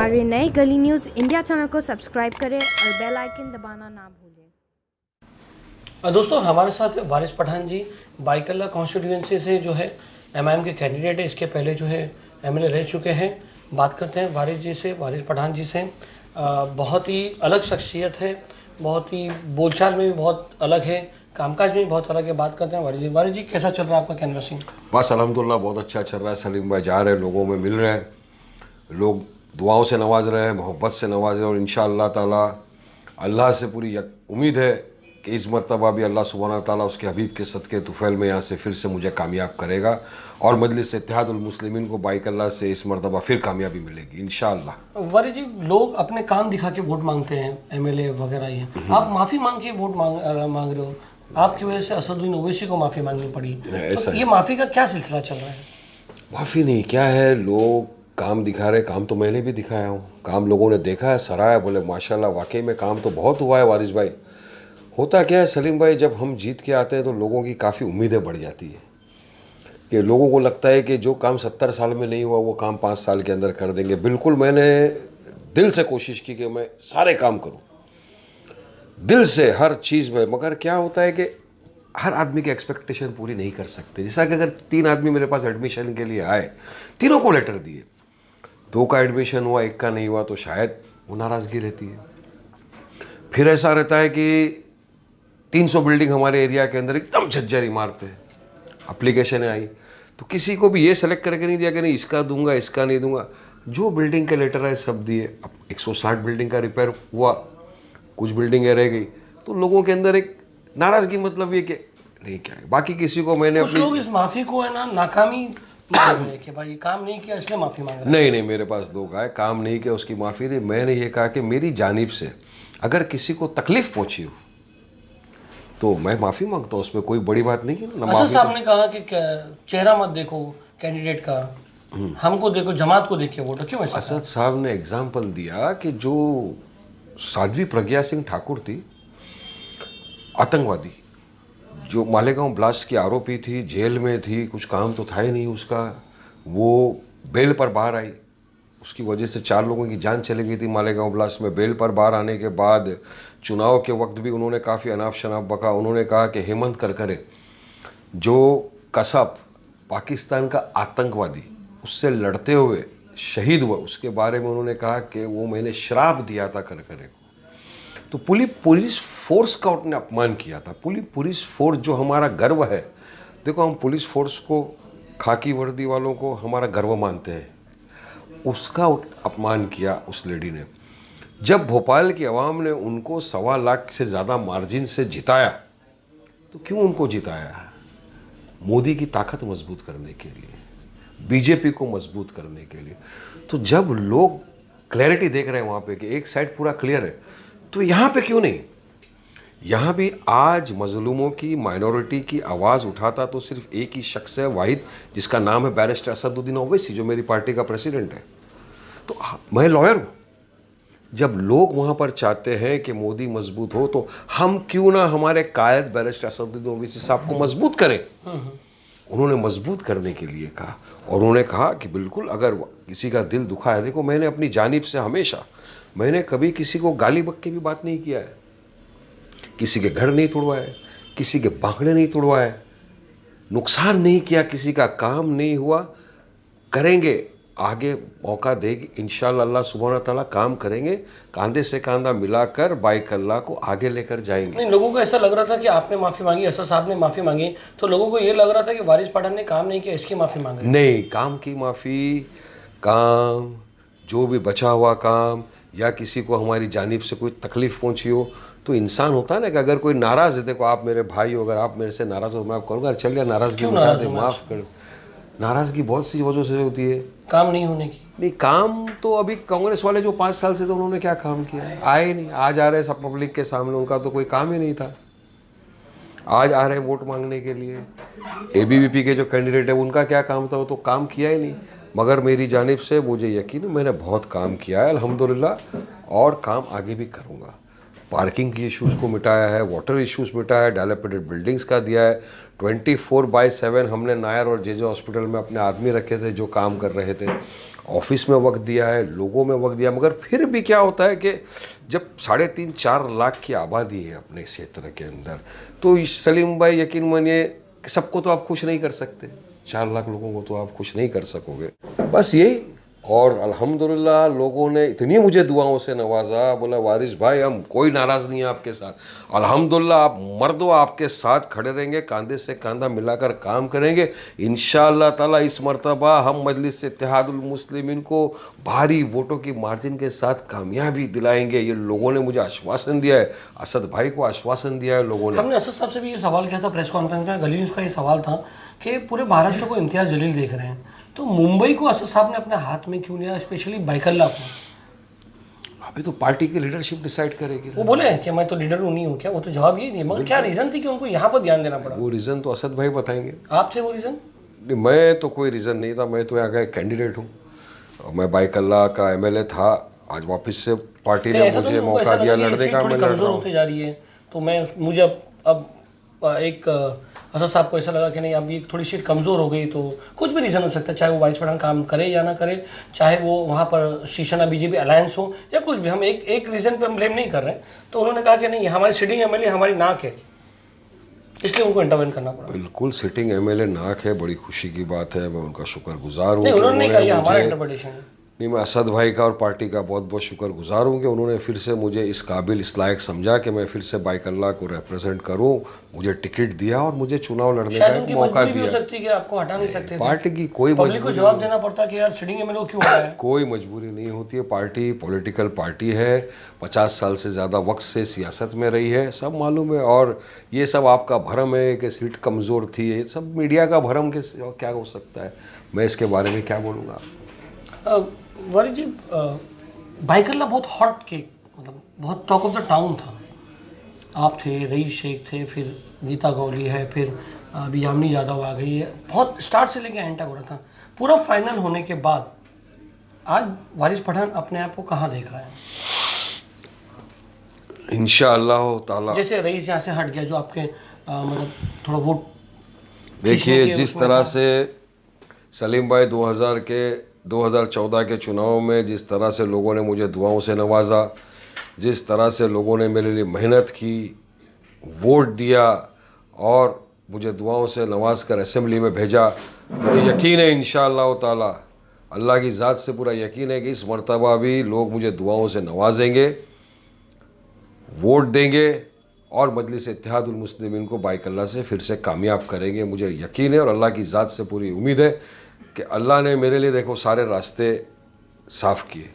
हमारे नए गली न्यूज़ इंडिया चैनल को सब्सक्राइब करें और बेल आइकन दबाना ना भूलें। दोस्तों हमारे साथ वारिस पठान जी बाईकल्ला कॉन्स्टिट्यूएंसी से जो है एमआईएम के कैंडिडेट है। इसके पहले जो है एमएलए रह चुके हैं। बात करते हैं वारिस जी से, वारिस पठान जी से। बहुत ही अलग शख्सियत है, बहुत ही बोलचाल में भी बहुत अलग है, कामकाज में भी बहुत अलग है। बात करते हैं वारिस जी। वारिस जी, कैसा चल रहा है आपका कैनवसिंग? बस अल्हम्दुलिल्लाह बहुत अच्छा चल रहा है। सलीम भाई जा रहे हैं, लोगों में मिल रहे हैं, लोग दुआओं से नवाज रहे हैं, मोहब्बत से नवाज रहे हैं और इंशाअल्लाह ताला अल्लाह से पूरी उम्मीद है कि इस मरतबा भी अल्लाह सुब्हानहू ताला उसके हबीब के सदक़े तुफ़ैल में यहाँ से फिर से मुझे कामयाब करेगा और मजलिस इत्तेहादुल मुस्लिमीन को बाईकल्ला से इस मरतबा फिर कामयाबी मिलेगी इंशाअल्लाह। वारिस जी, लोग अपने काम दिखा के वोट मांगते हैं, एमएलए वगैरह ये, आप माफ़ी मांग के वोट मांग रहे हो। आपकी वजह से असदुद्दीन ओवैसी को माफ़ी मांगनी पड़ी, तो ये माफ़ी का क्या सिलसिला चल रहा है? माफ़ी नहीं, क्या है, लोग काम दिखा रहे। काम तो मैंने भी दिखाया हूँ, काम लोगों ने देखा है, सराहा, बोले माशाल्लाह वाकई में काम तो बहुत हुआ है। वारिस भाई, होता क्या है सलीम भाई, जब हम जीत के आते हैं तो लोगों की काफ़ी उम्मीदें बढ़ जाती है कि लोगों को लगता है कि जो काम 70 साल में नहीं हुआ वो काम 5 साल के अंदर कर देंगे। बिल्कुल मैंने दिल से कोशिश की कि मैं सारे काम करूँ, दिल से हर चीज़ में। मगर क्या होता है कि हर आदमी की एक्सपेक्टेशन पूरी नहीं कर सकते। जैसा कि अगर 3 आदमी मेरे पास एडमिशन के लिए आए, तीनों को लेटर दिए, 2 का एडमिशन हुआ, 1 का नहीं हुआ, तो शायद वो नाराज़गी रहती है। फिर ऐसा रहता है कि 300 बिल्डिंग हमारे एरिया के अंदर एकदम झज्जर इमारतें, एप्लीकेशन आई तो किसी को भी ये सेलेक्ट करके नहीं दिया कि नहीं इसका दूंगा इसका नहीं दूंगा। जो बिल्डिंग के लेटर आए सब दिए। अब 160 बिल्डिंग का रिपेयर हुआ, कुछ बिल्डिंगें रह गई, तो लोगों के अंदर एक नाराज़गी, मतलब ये कि नहीं क्या है। बाकी किसी को मैंने कुछ लोग इस माफ़ी को है ना नाकामी मान रहे हैं कि भाई काम नहीं किया इसलिए माफ़ी मांग रहे हैं। नहीं, मेरे पास लोग आए, काम नहीं किया उसकी माफ़ी नहीं। मैंने ये कहा कि मेरी जानिब से अगर किसी को तकलीफ़ पहुंची हो तो मैं माफ़ी मांगता हूँ, उसमें कोई बड़ी बात नहीं है ना। असद साहब ने कहा कि चेहरा मत देखो कैंडिडेट का, हमको देखो, जमात को देखिए वोट। क्यों ऐसा? असद साहब ने एग्जाम्पल दिया कि जो साध्वी प्रज्ञा सिंह ठाकुर थी, आतंकवादी, जो मालेगांव ब्लास्ट की आरोपी थी, जेल में थी, कुछ काम तो था ही नहीं उसका, वो बेल पर बाहर आई, उसकी वजह से 4 लोगों की जान चली गई थी मालेगांव ब्लास्ट में। बेल पर बाहर आने के बाद चुनाव के वक्त भी उन्होंने काफ़ी अनाप शनाप बका। उन्होंने कहा कि हेमंत करकरे जो कसब पाकिस्तान का आतंकवादी, उससे लड़ते हुए शहीद हुआ, उसके बारे में उन्होंने कहा कि वो मैंने श्राप दिया था करकरे को। तो पुलिस फोर्स का उन्होंने अपमान किया था। पुलिस फोर्स जो हमारा गर्व है, देखो हम पुलिस फोर्स को, खाकी वर्दी वालों को हमारा गर्व मानते हैं, उसका अपमान किया उस लेडी ने। जब भोपाल की आवाम ने उनको 1.25 लाख से ज़्यादा मार्जिन से जिताया, तो क्यों उनको जिताया? मोदी की ताकत मजबूत करने के लिए, बीजेपी को मजबूत करने के लिए। तो जब लोग क्लैरिटी देख रहे हैं वहाँ पे कि एक साइड पूरा क्लियर है, तो यहाँ पे क्यों नहीं? यहाँ भी आज मजलूमों की, माइनॉरिटी की आवाज़ उठाता तो सिर्फ एक ही शख्स है, वाहिद, जिसका नाम है बैरिस्टर असदुद्दीन ओवैसी, जो मेरी पार्टी का प्रेसिडेंट है। तो मैं लॉयर हूँ। जब लोग वहाँ पर चाहते हैं कि मोदी मजबूत हो, तो हम क्यों ना हमारे कायद बैरिस्टर असदुद्दीन ओवैसी साहब को मजबूत करें। उन्होंने मजबूत करने के लिए कहा और उन्होंने कहा कि बिल्कुल अगर किसी का दिल दुखा है, देखो मैंने अपनी जानिब से हमेशा, मैंने कभी किसी को गाली बक भी बात नहीं किया है, किसी के घर नहीं तोड़वाए, किसी के बांकड़े नहीं तोड़वाए, नुकसान नहीं किया, किसी का काम नहीं हुआ। करेंगे, आगे मौका देगी इंशाअल्लाह, अल्लाह सुब्हानहू ताला काम करेंगे, कांधे से कांधा मिलाकर बाईकल्ला को आगे लेकर जाएंगे। नहीं, लोगों को ऐसा लग रहा था कि आपने माफ़ी मांगी, असद साहब ने माफ़ी मांगी, तो लोगों को ये लग रहा था कि वारिस पठान ने काम नहीं किया इसकी माफ़ी मांगी। नहीं, काम की माफ़ी, काम जो भी बचा हुआ काम, या किसी को हमारी जानिब से कोई तकलीफ़ पहुंची हो, तो इंसान होता है ना कि अगर कोई नाराज़ है, देखो आप मेरे भाई हो, अगर आप मेरे से नाराज़ हो, मैं आप करूँगा चलिए नाराज़गी मिटा दे, माफ़ कर। नाराज़गी बहुत सी वजहों से होती है, काम नहीं होने की। नहीं, काम तो अभी कांग्रेस वाले जो 5 साल से, तो उन्होंने क्या काम किया? आए नहीं, आज आ रहे सब पब्लिक के सामने, उनका तो कोई काम ही नहीं था। आज आ रहे वोट मांगने के लिए। एबीवीपी के जो कैंडिडेट है उनका क्या काम था? वो तो काम किया ही नहीं। मगर मेरी जानिब से मुझे यकीन है मैंने बहुत काम किया है अल्हम्दुलिल्लाह, और काम आगे भी करूँगा। पार्किंग की इश्यूज़ को मिटाया है, वाटर इश्यूज़ मिटाया है, डेवलप्ड बिल्डिंग्स का दिया है। 24/7 हमने नायर और जे हॉस्पिटल में अपने आदमी रखे थे जो काम कर रहे थे। ऑफिस में वक्त दिया है, लोगों में वक्त दिया, मगर फिर भी क्या होता है कि जब 3.5-4 लाख की आबादी है अपने क्षेत्र के अंदर, तो सलीम भाई यकीन मानिए सबको तो आप खुश नहीं कर सकते, 4 लाख लोगों को तो आप खुश नहीं कर सकोगे। बस यही। और अल्हम्दुलिल्लाह लोगों ने इतनी मुझे दुआओं से नवाजा, बोला वारिस भाई हम कोई नाराज़ नहीं है आपके साथ, अल्हम्दुलिल्लाह आप मर्द हो, आपके साथ खड़े रहेंगे, कंधे से कंधा मिलाकर काम करेंगे। इंशाअल्लाह ताला इस मर्तबा हम मजलिस इत्तेहादुल मुस्लिमीन को भारी वोटों की मार्जिन के साथ कामयाबी दिलाएंगे। ये लोगों ने मुझे आश्वासन दिया है, असद भाई को आश्वासन दिया है लोगों ने। हमने असद साहब से भी ये सवाल किया था प्रेस कॉन्फ्रेंस में, गली न्यूज़ का ये सवाल था कि पूरे महाराष्ट्र को इम्तियाज़ जलील देख रहे हैं, तो मुंबई को असद साहब ने अपने हाथ में क्यों लिया, स्पेशली बाइकल्ला को? अभी तो पार्टी की लीडरशिप डिसाइड करेगी। वो बोले कि मैं तो लीडर हूँ, नहीं हूँ क्या? वो तो जवाब यही दिए, मगर क्या रीज़न थी कि उनको यहाँ पर ध्यान देना पड़ा? वो रीज़न तो असद भाई बताएंगे। आप थे वो रीज़न? नहीं, मैं तो कोई रीज़न नहीं था, मैं तो यहाँ का एक कैंडिडेट हूँ। मैं बाइकल्ला का एमएलए था, आज वापस से पार्टी ने मुझे मौका दिया लड़ने का, मैं लड़ रहा हूँ। होते जा रही है, तो मुझे अब एक असद साहब को ऐसा लगा कि नहीं अब ये थोड़ी सीट कमज़ोर हो गई, तो कुछ भी रीज़न हो सकता है, चाहे वो वारिस पठान काम करे या ना करे, चाहे वो वहाँ पर शिवसेना बीजेपी अलायंस हो या कुछ भी, हम एक रीज़न पे हम ब्लेम नहीं कर रहे हैं। तो उन्होंने कहा कि नहीं हमारी सिटिंग एमएलए हमारी नाक है, इसलिए उनको इंटरवेन करना पड़ा। बिल्कुल, सिटिंग एमएलए नाक है, बड़ी खुशी की बात है, मैं उनका शुक्रगुजार हूँ। उन्होंने नहीं कहा ये हमारा इंटरप्रिटेशन है। नहीं, मैं असद भाई का और पार्टी का बहुत बहुत शुक्रगुजार हूँ कि उन्होंने फिर से मुझे इस काबिल इस लायक समझा कि मैं फिर से बाइकल्ला को रिप्रेजेंट करूँ, मुझे टिकट दिया और मुझे चुनाव लड़ने का एक मौका दिया। हो सकती है कि आपको हटा नहीं सकते थे। पार्टी की कोई पब्लिक को जवाब देना पड़ता कि यार सिटिंग एमएलए क्यों हो रहा है? कोई मजबूरी नहीं होती है, पार्टी पॉलिटिकल पार्टी है, 50 साल से ज़्यादा वक्त से सियासत में रही है, सब मालूम है। और ये सब आपका भरम है कि सीट कमज़ोर थी, ये सब मीडिया का भरम के क्या हो सकता है, मैं इसके बारे में क्या बोलूँगा। वारिस जी, बाइकल्ला बहुत हॉट केक, मतलब बहुत टॉक ऑफ द टाउन था। आप थे, रईस शेख थे, फिर गीता गौली है, फिर अभी यामिनी यादव आ गई है, बहुत स्टार्ट से लेके एंड तक हो रहा था। पूरा फाइनल होने के बाद आज वारिस पठान अपने आप को कहाँ देख रहा है? इंशाअल्लाह ताला, जैसे रईस यहाँ से हट गया, जो आपके मतलब थोड़ा वोट, देखिए जिस तरह से सलीम भाई 2014 के चुनाव में जिस तरह से लोगों ने मुझे दुआओं से नवाजा, जिस तरह से लोगों ने मेरे लिए मेहनत की, वोट दिया और मुझे दुआओं से नवाज कर असेंबली में भेजा, मुझे यकीन है इंशाअल्लाह ताला, अल्लाह की ज़ात से पूरा यकीन है कि इस मर्तबा भी लोग मुझे दुआओं से नवाजेंगे, वोट देंगे और मजलिस इत्तेहादुल मुस्लिमीन को बाइकल्ला से फिर से कामयाब करेंगे। मुझे यकीन है और अल्लाह की ज़ात से पूरी उम्मीद है कि अल्लाह ने मेरे लिए देखो सारे रास्ते साफ किए।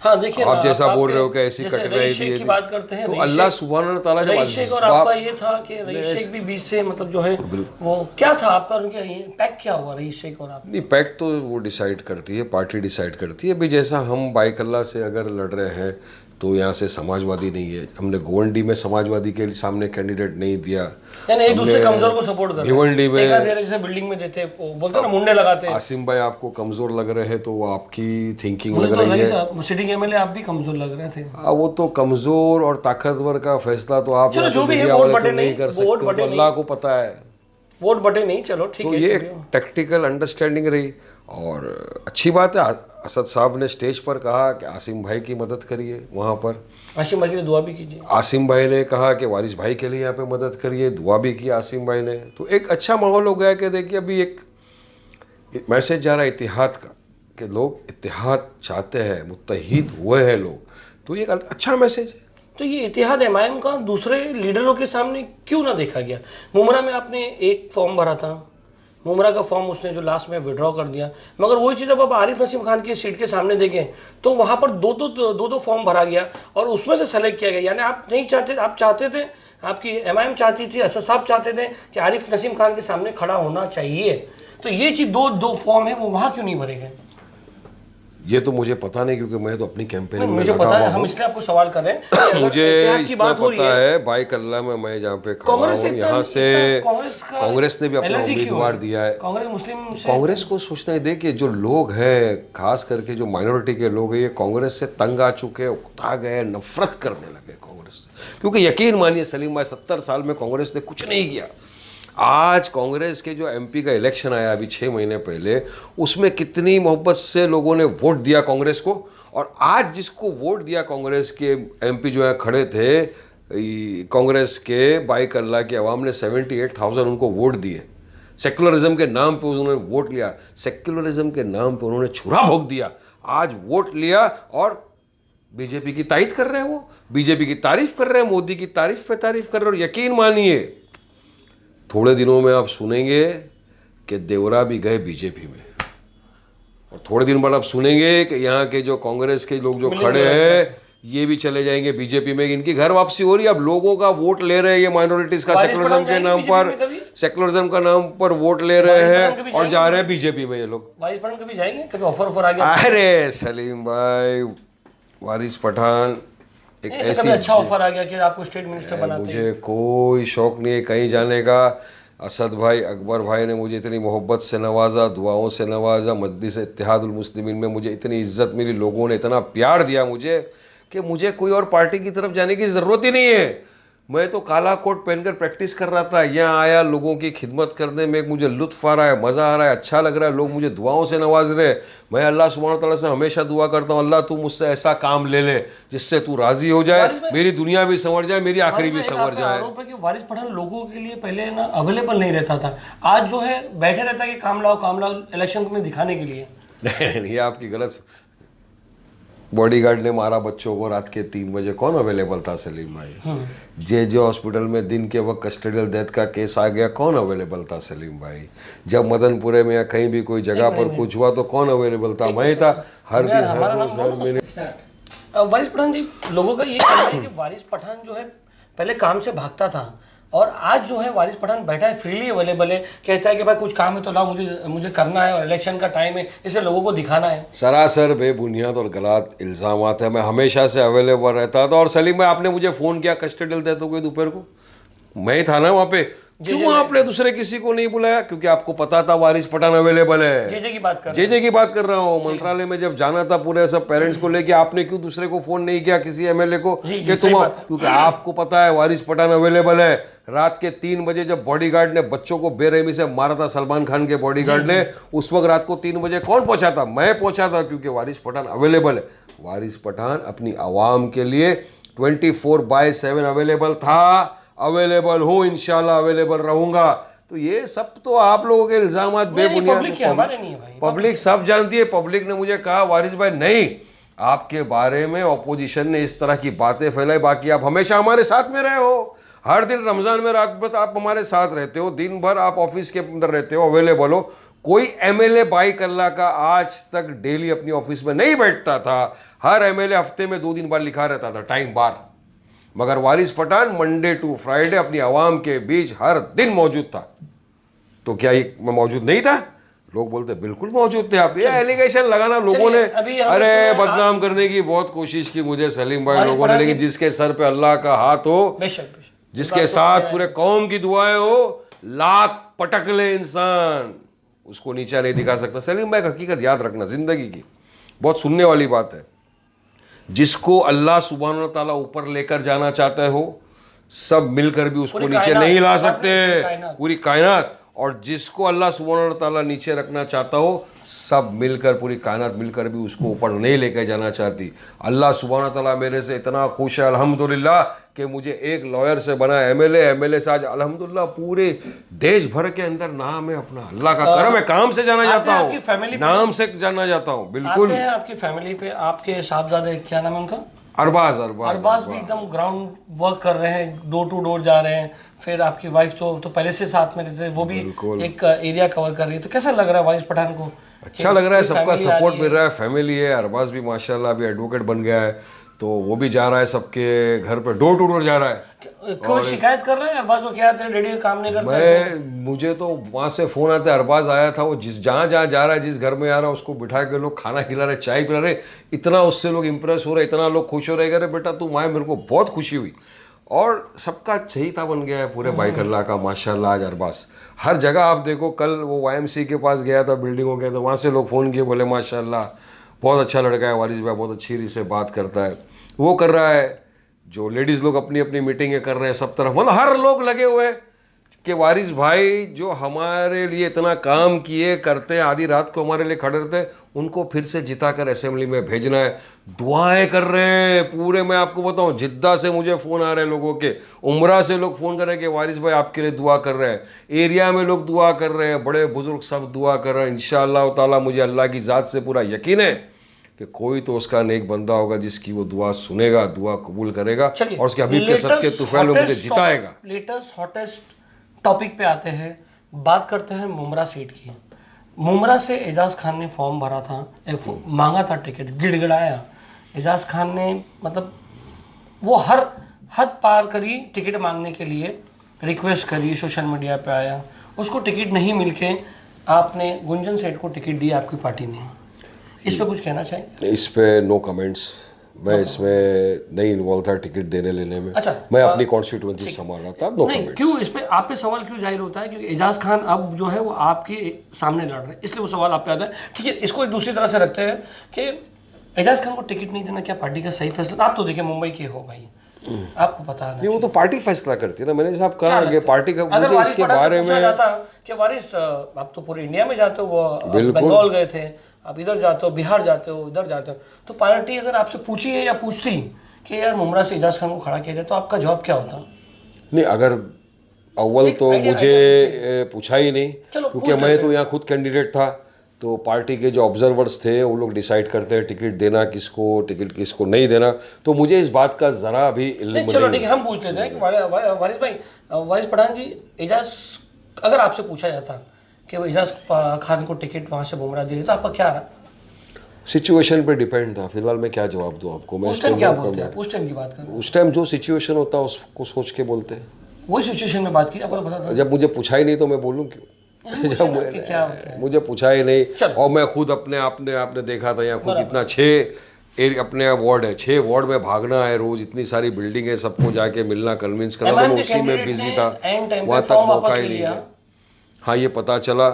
हाँ, देखिए आप जैसा बोल रहे हो कि ऐसी कट रही थी की बात करते हैं, तो अल्लाह सुभान ताला जब रईस शेख और आपका ये था कि रईस शेख भी बीच से मतलब जो है वो क्या था आपका, उनके पैक क्या हुआ रईस शेख और आप? नहीं, पैक तो वो डिसाइड करती है, पार्टी डिसाइड करती है। अभी जैसा हम बाइकल्ला से अगर लड़ रहे हैं तो यहाँ से समाजवादी नहीं है, हमने गोवंडी में समाजवादी के सामने कैंडिडेट नहीं दिया, यानी एक दूसरे कमजोर को सपोर्ट कर भिवंडी में जैसे बिल्डिंग में देते बोलते ना मुंडे लगाते। आसिम भाई आपको कमजोर लग रहे हैं तो वो आपकी थिंकिंग लग रही है। सिटिंग एमएलए आप भी कमजोर लग रहे थे। वो तो कमजोर और ताकतवर का फैसला तो आप जो भी है वोट बटे नहीं कर सकते, अल्लाह को पता है, वोट बटे नहीं, चलो ठीक है। ये टेक्टिकल अंडरस्टैंडिंग रही और अच्छी बात है। असद साहब ने स्टेज पर कहा कि आसिम भाई की मदद करिए, वहाँ पर आसिम भाई के लिए दुआ भी कीजिए। आसिम भाई ने कहा कि वारिस भाई के लिए यहाँ पे मदद करिए, दुआ भी की आसिम भाई ने। तो एक अच्छा माहौल हो गया कि देखिए अभी एक मैसेज जा रहा है इत्तेहाद का कि लोग इत्तेहाद चाहते हैं, मुत्तहिद हुए हैं लोग, तो ये एक अच्छा मैसेज है। तो ये इत्तेहाद एमआईएम का दूसरे लीडरों के सामने क्यों ना देखा गया? मुमरा में आपने एक फॉर्म भरा था, मुमरा का फॉर्म उसने जो लास्ट में विड्रॉ कर दिया, मगर वही चीज़ अब आप आरिफ नसीम खान की सीट के सामने देखें तो वहाँ पर दो फॉर्म भरा गया और उसमें से सेलेक्ट किया गया। यानी आप नहीं चाहते, आप चाहते थे, आपकी एमआईएम चाहती थी, असद साहब चाहते थे कि आरिफ नसीम खान के सामने खड़ा होना चाहिए, तो ये चीज़ दो फॉर्म है वो वहाँ क्यों नहीं भरे गए? ये तो मुझे पता नहीं, क्योंकि मैं तो अपनी कैंपेनिंग में मुझे लगा पता है, हुआ हम हूँ। इसलिए आपको सवाल कर रहे हैं। मुझे की इतना बात हो रही पता है, है बाई कल्ला में मैं जहाँ पे खड़ा कांग्रेस से हूँ, यहाँ से कांग्रेस ने भी अपना एलर्जी क्यों उम्मीदवार है? दिया है। कांग्रेस मुस्लिम से कांग्रेस को सोचना है, देखिए जो लोग हैं, खास करके जो माइनॉरिटी के लोग हैं, ये कांग्रेस से तंग आ चुके हैं, उकता गए, नफरत करने लगे कांग्रेस से। क्योंकि यकीन मानिए सलीम भाई, 70 साल में कांग्रेस ने कुछ नहीं किया। आज कांग्रेस के जो एमपी का इलेक्शन आया अभी 6 महीने पहले, उसमें कितनी मोहब्बत से लोगों ने वोट दिया कांग्रेस को। और आज जिसको वोट दिया कांग्रेस के एमपी जो है खड़े थे, कांग्रेस के बाई कल्ला की आवाम ने 78,000 उनको वोट दिए। सेक्युलरिज्म के नाम पे उन्होंने वोट लिया, सेक्युलरिज्म के नाम पे उन्होंने छुरा भोंक दिया। आज वोट लिया और बीजेपी की तारीफ कर रहे हैं, वो बीजेपी की तारीफ कर रहे हैं, मोदी की तारीफ पे तारीफ कर रहे हैं। और यकीन मानिए थोड़े दिनों में आप सुनेंगे कि देवरा भी गए बीजेपी में, और थोड़े दिन बाद आप सुनेंगे कि यहाँ के जो कांग्रेस के लोग जो खड़े हैं ये भी चले जाएंगे बीजेपी में। इनकी घर वापसी हो रही है। अब लोगों का वोट ले रहे हैं ये माइनॉरिटीज का, सेक्युलरिज्म के नाम पर, सेक्युलरिज्म का नाम पर वोट ले रहे हैं और जा रहे हैं बीजेपी में ये लोग। वारिस पठान कभी जाएंगे? कभी ऑफर आ गया? अरे सलीम भाई, वारिस पठान एक ऐसी अच्छा ऑफर आ गया कि आपको स्टेट मिनिस्टर बनाते हैं। मुझे कोई शौक नहीं है कहीं जाने का। असद भाई, अकबर भाई ने मुझे इतनी मोहब्बत से नवाजा, दुआओं से नवाजा, मजलिस इत्तेहादुल मुस्लिमीन में मुझे इतनी इज्जत मिली, लोगों ने इतना प्यार दिया मुझे कि मुझे कोई और पार्टी की तरफ जाने की ज़रूरत ही नहीं है। मैं तो काला कोट पहनकर प्रैक्टिस कर रहा था, यहाँ आया लोगों की खिदमत करने में मुझे लुत्फ़ आ रहा है, मज़ा आ रहा है, अच्छा लग रहा है, लोग मुझे दुआओं से नवाज रहे हैं। मैं अल्लाह सुब्हान तआला से हमेशा दुआ करता हूँ, अल्लाह तू मुझसे ऐसा काम ले ले जिससे तू राज़ी हो जाए, मेरी दुनिया भी संवर जाए, मेरी आखिरी भी संवर जाए। आरोप है कि वारिस पठान लोगों के लिए पहले ना अवेलेबल नहीं रहता था, आज जो है बैठे रहता है कि काम लाओ इलेक्शन में दिखाने के लिए। नहीं, ये आपकी गलत। बॉडीगार्ड ने मारा बच्चों को रात के 3 बजे, कौन अवेलेबल था सलीम भाई? जे हॉस्पिटल में दिन के वक्त कस्टोडियल डेथ का केस आ गया, कौन अवेलेबल था सलीम भाई? जब मदनपुरे में या कहीं भी कोई जगह पर कुछ हुआ तो कौन अवेलेबल था? मैं था हर दिन, हर रोज, हर महीने। वारिस पठान जी, लोगों का ये कहना है कि वारिस पठान जो है पहले काम से भागता था और आज जो है वारिस पठान बैठा है, फ्रीली अवेलेबल है, कहता है कि भाई कुछ काम है तो लाओ, मुझे करना है और इलेक्शन का टाइम है, इसलिए लोगों को दिखाना है। सरासर बेबुनियाद और गलत इल्ज़ामात है। मैं हमेशा से अवेलेबल रहता था। और सलीम भाई, आपने मुझे फ़ोन किया कस्टोडियल डेथ हो गई दोपहर को, मैं ही था ना वहाँ पे, क्यों आपने दूसरे किसी को नहीं बुलाया? क्योंकि आपको पता था वारिस पठान अवेलेबल है। जेजे की बात कर जेजे की बात कर रहा हूँ। मंत्रालय में जब जाना था पूरे सब पेरेंट्स को लेके, आपने क्यों दूसरे को फोन नहीं किया, किसी एमएलए को कि तुम? क्योंकि आपको पता है वारिस पठान अवेलेबल है। रात के 3 बजे जब बॉडीगार्ड ने बच्चों को बेरहमी से मारा था, सलमान खान के बॉडीगार्ड ने, उस वक्त रात को 3 बजे कौन पहुंचा था? मैं पहुंचा था, क्योंकि वारिस पठान अवेलेबल है। वारिस पठान अपनी आवाम के लिए 24/7 अवेलेबल था, अवेलेबल हो, इंशाल्लाह अवेलेबल रहूंगा। तो ये सब तो आप लोगों के इल्जामात बेबुनियाद, पब्लिक सब जानती है। पब्लिक ने मुझे कहा वारिस भाई नहीं, आपके बारे में ऑपोजिशन ने इस तरह की बातें फैलाई, बाकी आप हमेशा हमारे साथ में रहे हो। हर दिन रमजान में रात भर आप हमारे साथ रहते हो, दिन भर आप ऑफिस के अंदर रहते हो, अवेलेबल हो। कोई एमएलए बाई कल्ला का आज तक डेली अपनी ऑफिस में नहीं बैठता था। हर एमएलए हफ्ते में 2 दिन बाद लिखा रहता था टाइम बार, मगर वारिस पठान मंडे टू फ्राइडे अपनी आवाम के बीच हर दिन मौजूद था। तो क्या ये मैं मौजूद नहीं था? लोग बोलते बिल्कुल मौजूद थे आप। ये एलिगेशन लगाना लोगों ने, अरे बदनाम करने की बहुत कोशिश की मुझे सलीम भाई लोगों ने, लेकिन जिसके सर पे अल्लाह का हाथ हो, जिसके साथ पूरे कौम की दुआएं हो, लाख पटक ले इंसान, उसको नीचा नहीं दिखा सकता। सलीम भाई हकीकत याद रखना, जिंदगी की बहुत सुनने वाली बात है। जिसको अल्लाह सुब्हान ताला ऊपर लेकर जाना चाहते हो, सब मिलकर भी उसको नीचे नहीं ला सकते, पूरी कायनात। और जिसको अल्लाह सुब्हान ताला नीचे रखना चाहता हो, सब मिलकर, पूरी कायनात मिलकर भी उसको ऊपर नहीं लेकर जाना चाहती। अल्लाह सुब्हान ताला मेरे से इतना खुश है अल्हम्दुलिल्लाह कि मुझे एक लॉयर से बना एमएलए से आज अल्हम्दुलिल्लाह पूरे देश भर के अंदर नाम है अपना। अल्लाह का करम है, काम से जाना जाता हूँ, नाम से जाना जाता हूँ। बिल्कुल आपकी फैमिली पे आपके साहबजादे, क्या नाम है उनका? अरबाज भी एकदम ग्राउंड वर्क कर रहे हैं, डोर टू डोर जा रहे हैं। फिर आपकी वाइफ तो पहले से साथ में रहते, वो भी एक एरिया कवर कर रही है। तो कैसा लग रहा है वारिस पठान को? अच्छा लग रहा है, सबका सपोर्ट मिल रहा है, फैमिली है। अरबाज भी माशाल्लाह अभी एडवोकेट बन गया है, तो वो भी जा रहा है सबके घर पे, डोर टू डोर जा रहा है। कोई शिकायत कर रहे हैं अरबाज को, क्या तेरे डैडी का काम नहीं करता मुझे तो वहाँ से फ़ोन आता है, अरबाज आया था, वो जहाँ जहाँ जा रहा है, जिस घर में आ रहा है उसको बिठा के लोग खाना खिला रहे, चाय पिला रहे, इतना उससे लोग इंप्रेस हो रहे, इतना लोग खुश हो रहे। कह रहे बेटा तू आए, मेरे को बहुत खुशी हुई। और सबका चहीता बन गया है पूरे बाइकल्ला का, माशाल्लाह। आज अरबाज हर जगह आप देखो, कल वो YMC के पास गया था, बिल्डिंगों के, तो वहाँ से लोग फ़ोन किए, बोले माशाल्लाह बहुत अच्छा लड़का है वारिस भाई, बहुत अच्छी से बात करता है। वो कर रहा है, जो लेडीज़ लोग अपनी अपनी मीटिंगें कर रहे हैं सब तरफ, मतलब हर लोग लगे हुए हैं कि वारिस भाई जो हमारे लिए इतना काम किए करते हैं, आधी रात को हमारे लिए खड़े रहते हैं, उनको फिर से जिता कर असेंबली में भेजना है। दुआएं कर रहे हैं पूरे, मैं आपको बताऊं, जिद्दा से मुझे फ़ोन आ रहे हैं लोगों के, उम्रा से लोग फ़ोन कर रहे हैं कि वारिस भाई आपके लिए दुआ कर रहे हैं, एरिया में लोग दुआ कर रहे हैं, बड़े बुजुर्ग सब दुआ कर रहे हैं। इंशाअल्लाह ताला मुझे अल्लाह की ज़ात से पूरा यकीन है कि कोई तो उसका नेक बंदा होगा जिसकी वो दुआ सुनेगा, दुआ कबूल करेगा और उसके हबीब के सदके तुफैल में मुझे जिताएगा। लेटेस्ट हॉटेस्ट टॉपिक पे आते हैं, बात करते हैं मुमरा सीट की। मुमरा से एजाज खान ने फॉर्म भरा था, मांगा था टिकट, गिड़गिड़ाया। एजाज खान ने मतलब वो हर हद पार करी टिकट मांगने के लिए, रिक्वेस्ट करी, सोशल मीडिया पे आया, उसको टिकट नहीं मिलके आपने गुंजन सेठ को टिकट दी आपकी पार्टी ने। इस पे कुछ कहना चाहिए? इस पे नो कमेंट्स, मैं इसमें नहीं इन्वॉल्व था टिकट देने लेने में। अच्छा, मैं अपनी कॉन्स्टिट्यूएंसी संभाल रहा था। नो नहीं, कमेंट्स। क्यों इस पे आप पे सवाल क्यों जाहिर होता है? क्योंकि एजाज खान अब जो है वो आपके सामने लड़ रहे हैं, इसलिए वो सवाल आप पे आता है। ठीक है, इसको एक दूसरी तरह से रखते हैं कि एजाज खान को टिकट नहीं देना क्या पार्टी का सही फैसला? आप तो देखिए मुंबई के हो भाई, आपको पता है। नहीं, वो तो पार्टी फैसला करती है ना। मैंने साहब कहा कि पार्टी का मुझे इसके बारे में कि वारिस आप तो पूरे इंडिया में जाते हो, बंगाल गए थे, आप इधर जाते हो, बिहार जाते हो, इधर जाते हो, तो पार्टी अगर आपसे पूछी है या पूछती कि यार मुमरा से एजाज खान को खड़ा किया जाए, तो आपका जवाब क्या होता? नहीं, अगर अव्वल तो मुझे पूछा ही नहीं, क्योंकि मैं तो यहाँ खुद कैंडिडेट था, तो पार्टी के जो ऑब्जर्वर्स थे वो लोग डिसाइड करते हैं टिकट देना किसको, टिकट किसको नहीं देना। तो मुझे इस बात का ज़रा भी इल्म नहीं। चलो ठीक है, हम पूछ लेते हैं कि वारिस भाई, वारिस पठान जी, एजाज अगर आपसे पूछा जाता कि वो एजाज खान को टिकट वहाँ से बुमराह दे रही, तो आपका क्या रहा? सिचुएशन पे डिपेंड था। फिलहाल मैं क्या जवाब दूँ आपको? मैं उस टाइम क्या बोलते हैं? उस टाइम की बात करें, उस टाइम जो सिचुएशन होता है उसको सोच के बोलते हैं। वही सिचुएशन में बात की, आपको पता था। जब मुझे पूछा ही नहीं तो मैं बोलूँ क्यों? जब मुझे पूछा ही नहीं, और मैं खुद आपने देखा था यहाँ खुद इतना 6 अपने वार्ड है, 6 वार्ड में भागना है रोज, इतनी सारी बिल्डिंग है, सबको जाके मिलना, कन्विंस करना, तो मैं उसी में बिजी था, वहाँ तक मौका ही नहीं है। हाँ, ये पता चला,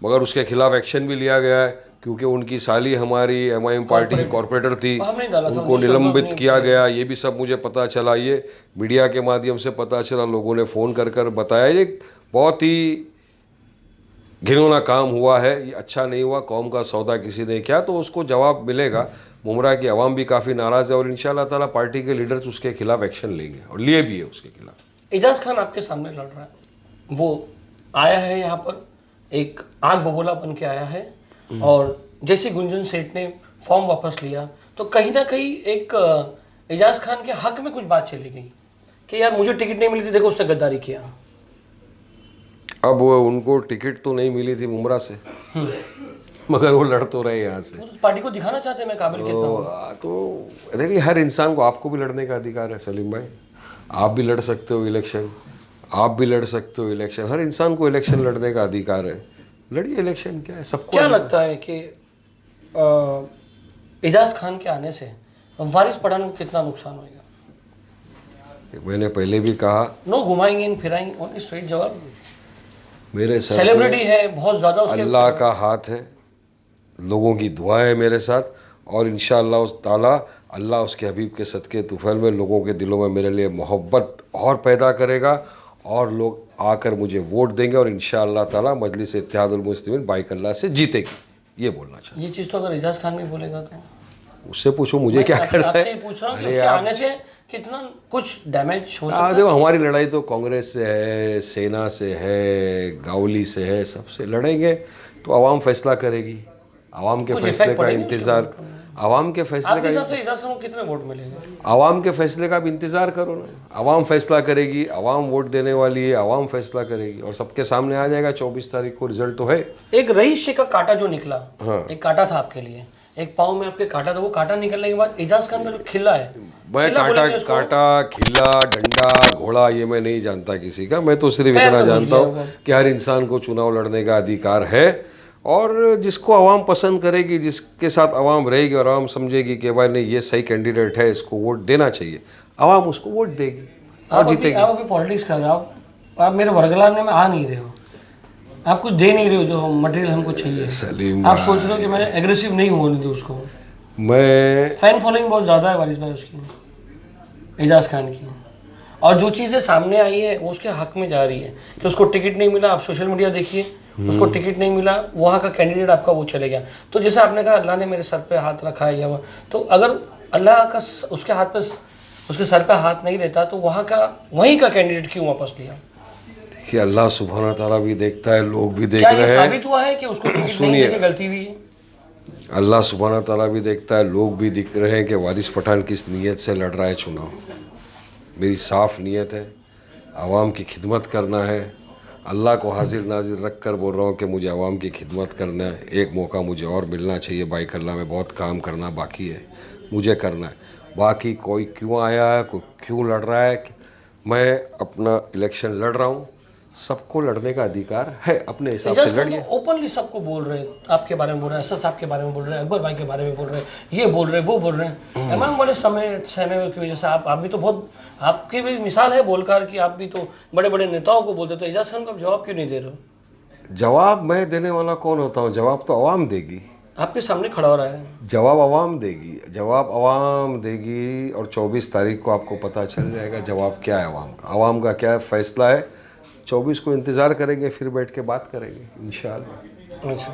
मगर उसके खिलाफ एक्शन भी लिया गया है, क्योंकि उनकी साली हमारी MIM पार्टी की कॉर्पोरेटर थी, उनको निलंबित किया गया। ये भी सब मुझे पता चला, ये मीडिया के माध्यम से पता चला, लोगों ने फ़ोन कर बताया। ये बहुत ही घिनौना काम हुआ है, ये अच्छा नहीं हुआ। कौम का सौदा किसी ने किया तो उसको जवाब मिलेगा। मुमरा की आवाम भी काफ़ी नाराज़ है और इंशाअल्लाह ताला पार्टी के लीडर्स उसके खिलाफ एक्शन लेंगे और लिए भी है उसके खिलाफ। एजाज खान आपके सामने लड़ रहा है, वो आया है यहाँ पर, एक आग बबूला बन के आया है, और जैसे गुंजन सेठ ने फॉर्म वापस लिया तो कहीं ना कहीं एक एजाज खान के हक में कुछ बात चली गई कि यार मुझे टिकट नहीं मिली थी, देखो उसने गद्दारी किया। अब उनको टिकट तो नहीं मिली थी मुमरा से, मगर वो लड़ तो रहे यहाँ से, तो पार्टी को दिखाना चाहते हैं मैं काबिल कितना हूं। तो देखिए, हर इंसान को, आपको भी लड़ने का अधिकार है सलीम भाई, आप भी लड़ सकते हो इलेक्शन, आप भी लड़ सकते हो इलेक्शन, हर इंसान को इलेक्शन लड़ने का अधिकार है, लड़िए इलेक्शन। क्या है, सबको क्या लगता है कि एजाज खान के आने से वारिस पठान को कितना नुकसान होगा? मैंने पहले भी कहा, नो घुमाएंगे फिराएंगे, ओनली स्ट्रेट जवाब। मेरे सर सेलिब्रिटी है बहुत ज़्यादा, उसके अल्लाह का हाथ है, लोगों की दुआएं है मेरे साथ, और इंशाअल्लाह उस ताला अल्लाह उसके हबीब के सदके तुफैल में लोगों के दिलों में मेरे लिए मोहब्बत और पैदा करेगा, और लोग आकर मुझे वोट देंगे, और इंशाअल्लाह ताला मजलिस इत्तेहादुल मुस्लिमीन बाइकल्ला से जीतेगी। ये बोलना चाहिए। ये चीज़ तो अगर एजाज खान भी बोलेगा तो उससे पूछो मुझे क्या करना है। पूछ रहा हूँ कि उसके आने से कितना कुछ डैमेज हो सकता है। देखो, हमारी लड़ाई तो कांग्रेस से है, सेना से है, गावली से है, सबसे लड़ेंगे तो आवाम फैसला करेगी। आवाम के फैसले का इंतजार, आवाम के फैसले का एजाज खान को कितने वोट मिलेंगे? आवाम के फैसले का भी इंतजार करो ना, आवाम फैसला करेगी, आवाम वोट देने वाली है, आवाम फैसला करेगी, और सबके सामने आ जाएगा 24 तारीख को, रिजल्ट तो है। एक रईस शेख का कांटा जो निकला, हाँ। एक कांटा था आपके लिए एक पाँव में आपके काटा था, वो काटा निकलने के बाद एजाज खान का जो खिला है, मैं खिला काटा बोलेंगे उसको? काटा खिला डंडा घोड़ा ये मैं नहीं जानता किसी का। मैं तो सिर्फ पैर इतना तो जानता घुस हूँ गया कि हर इंसान को चुनाव लड़ने का अधिकार है, और जिसको आवाम पसंद करेगी, जिसके साथ आवाम रहेगी और आवाम समझेगी कि भाई नहीं ये सही कैंडिडेट है, इसको वोट देना चाहिए, आवाम उसको वोट देगी और जीतेगी। आप अभी पॉलिटिक्स कर रहे हो, आप मेरे वर्गलाने में आ नहीं रहे हो, आप कुछ दे नहीं रहे हो जो मटेरियल हमको चाहिए। सलीम आप सोच रहे हो कि मैं एग्रेसिव नहीं होने दूँ उसको। मैं फैन फॉलोइंग बहुत ज़्यादा है वारिस भाई उसकी, एजाज खान की, और जो चीज़ें सामने आई है वो उसके हक में जा रही है कि उसको टिकट नहीं मिला। आप सोशल मीडिया देखिए, उसको टिकट नहीं मिला, वहाँ का कैंडिडेट आपका वो चले गया। तो जैसे आपने कहा अल्लाह ने मेरे सर पे हाथ रखा है, या वो, तो अगर अल्लाह का उसके हाथ पे, उसके सर पे हाथ नहीं रहता तो वहाँ का वहीं का कैंडिडेट क्यों वापस लिया? कि अल्लाह सुब्हाना ताला भी देखता है, लोग भी देख क्या ये रहे हैं। साबित हुआ है कि उसको टिकट नहीं सुनिए। देके गलती हुई है? अल्लाह सुब्हाना ताला भी देखता है, लोग भी दिख रहे हैं कि वारिस पठान किस नीयत से लड़ रहा है चुनाव। मेरी साफ नीयत है, आवाम की खिदमत करना है। अल्लाह को हाजिर नाजिर रख कर बोल रहा हूँ कि मुझे आवाम की खिदमत करना है। एक मौका मुझे और मिलना चाहिए। बाइकल्ला में बहुत काम करना बाकी है, मुझे करना है। बाकी कोई क्यों आया है, कोई क्यों लड़ रहा है, मैं अपना इलेक्शन लड़ रहा हूँ। सबको लड़ने का अधिकार है, अपने हिसाब से लड़िए। ओपनली सबको बोल रहे हैं, आपके बारे में बोल रहे हैं, असद साहब के बारे में बोल रहे हैं, अकबर भाई के बारे में बोल रहे हैं, ये बोल रहे हैं, वो बोल रहे हैं। तमाम बड़े समय की वजह से आप भी तो बहुत, आपकी भी मिसाल है बोलकर कि आप भी तो बड़े बड़े नेताओं को बोलते, तो एजाज खान को आप जवाब क्यों नहीं दे रहे हो? जवाब मैं देने वाला कौन होता हूँ? जवाब तो आवाम देगी। आपके सामने खड़ा हो रहा है। जवाब आवाम देगी, जवाब आवाम देगी, और 24 तारीख को आपको पता चल जाएगा जवाब क्या है आवाम का। आवाम का क्या फैसला है 24 को इंतज़ार करेंगे, फिर बैठ के बात करेंगे इंशाल्लाह। अच्छा,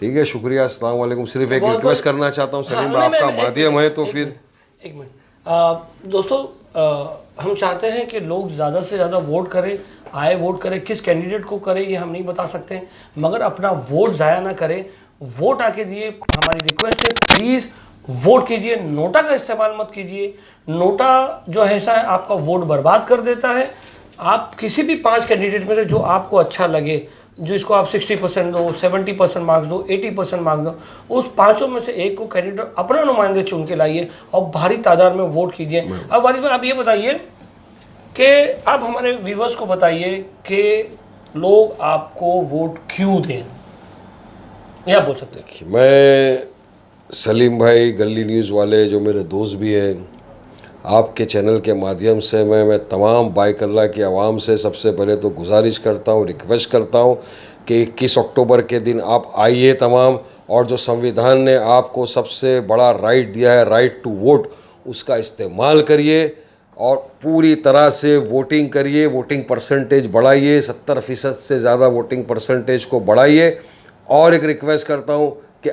ठीक है, शुक्रिया, अस्सलाम वालेकुम। सिर्फ एक बहुत- रिक्वेस्ट करना चाहता हूँ सलीम हाँ, भाई, आपका मैं- माध्यम है तो फिर एक मिनट दोस्तों, हम चाहते हैं कि लोग ज़्यादा से ज़्यादा वोट करें, आए वोट करें। किस कैंडिडेट को करें ये हम नहीं बता सकते, मगर अपना वोट ज़ाया ना करें, वोट आके दिए। हमारी रिक्वेस्ट है, प्लीज़ वोट कीजिए, नोटा का इस्तेमाल मत कीजिए। नोटा जो है ऐसा है, आपका वोट बर्बाद कर देता है। आप किसी भी 5 कैंडिडेट में से जो आपको अच्छा लगे, जो इसको आप 60% दो, 70% मार्क्स दो, 80% मार्क्स दो, उस 5 में से एक को कैंडिडेट अपना नुमाइंदे चुन के लाइए और भारी तादाद में वोट कीजिए। अब वारिस भाई आप ये बताइए कि आप हमारे व्यूवर्स को बताइए कि लोग आपको वोट क्यों दें, या बोल सकते हैं। मैं सलीम भाई, गली न्यूज़ वाले जो मेरे दोस्त भी हैं, आपके चैनल के माध्यम से मैं तमाम बाइकल्ला की आवाम से सबसे पहले तो गुजारिश करता हूँ, रिक्वेस्ट करता हूँ कि 21 अक्टूबर के दिन आप आइए तमाम, और जो संविधान ने आपको सबसे बड़ा राइट दिया है, राइट टू वोट, उसका इस्तेमाल करिए और पूरी तरह से वोटिंग करिए। वोटिंग परसेंटेज बढ़ाइए, 70% से ज़्यादा वोटिंग परसेंटेज को बढ़ाइए। और एक रिक्वेस्ट करता हूँ कि